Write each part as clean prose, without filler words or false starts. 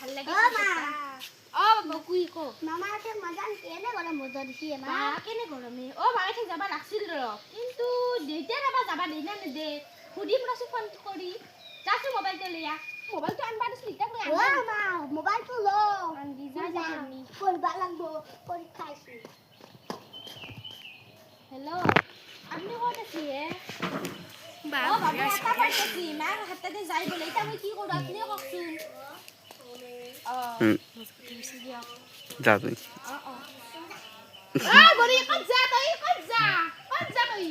ভাল লাগে অ মা অ বকুই কো মামাকে মজান কেনে গৰম মজা দিছি মা কেনে গৰমে অ মাইতে যাবা লাগছিল ৰ কিন্তু দেইতে যাবা যাবা দেই না দে খুদি মৰাছো ফোন কৰি যাছো মোবাইলটো লিয়া মোবাইলটো আনবা দিছিল ইটা লৈ অ মা মোবাইলটো ল আনদি যা যাবনি পঢ়বা লাগবো পৰীক্ষা আছে হেল্ল' আপনি ক'ত আছে বা অ বাবু এটা পাইছি মাৰ হাততে যাই বলে এটা মই কি কৰো আপনি কওকচোন অ যা তুই অ অ বৰি ক'ত যা তই ক'ত তই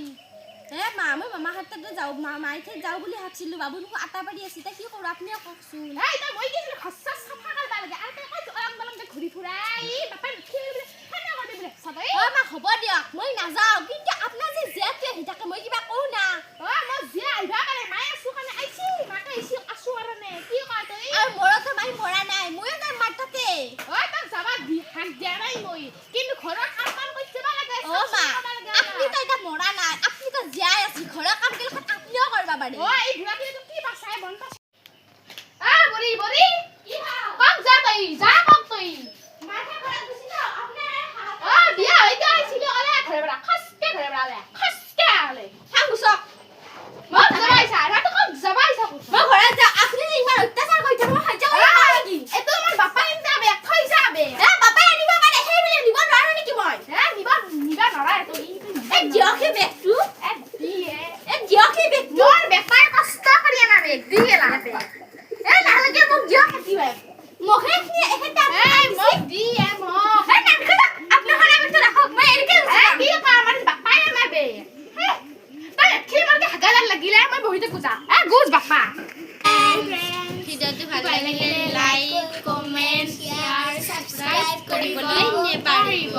হে মা মই মামা হাততে যাও মাইতে যাও বুলি ভাবছিলো বাবু মোক আটা পাৰি আছে তা কি কৰো আপনি কওকচোন হে এটা মই কি খচ্চা সাফা কৰবা লাগে আৰু তই ক'ত অলং বলং ঘুৰি ফুৰাই বাপা খেলি বলে খানা কৰি বলে সদায় অ মা হ'ব দিয়ক মই নাযাও কিন্তু আপনা যে কিয় হিতাকে মই কিবা কও না অ মই যে আইবা পাৰে মাই আছো কাৰণে আইছি মাকে আইছি আছো কাৰণে কি কয় তই আৰু মৰতো মাই মৰা নাই মইও তাৰ মাততে অ তাক যাবা দি হাক দিয়া নাই মই কিন্তু ঘৰৰ কাম কৰিছে বা লাগে অ মা আপনি তো এটা মৰা নাই আপনি তো জীয়াই আছে ঘৰৰ কাম কেলে আপনিও কৰবা পাৰে অ এই বুঢ়াকে তো কি বাছাই বন পাছ বৰি কি কম যা কম তই মাথা ঘৰত গুছি যাও আপনি বিয়া হইতে আইছিল আলে ঘৰে বড়া খসকে ঘৰে বড়া খসকে আলে থাক গুছক মই যাবাইছা ৰাত কম যাবাইছা মই ঘৰে যা আপনি ইমান অত্যাচাৰ কৰিছে মই হাজা কি এটো আমার বাপাই যাবে থৈ যাবে বাপাই আনিব মানে সেই বলে নিব নোৱাৰো নেকি মই নিবা নৰা এটো এ জিয়কে বেকটো এ জিয়কে বেক মোৰ বেপাৰ কষ্ট কৰি আনা বেক দিয়ে লাগে এ নালাগে মোক জিয়কে দিবে মুখে কি এটা মোক দিয়ে মোক এ নাখা আপনি খানা করতে রাখো মই এরকে কি কাম মানে বাপাই আনাবে তাই কি মানে হাগালার লাগিলে মই বহিতে কুজা গুজ বাপা ভিডিওটো ভাল লাগিলে লাইক কমেন্ট শেয়ার সাবস্ক্রাইব কৰিবলৈ নেপাহৰিব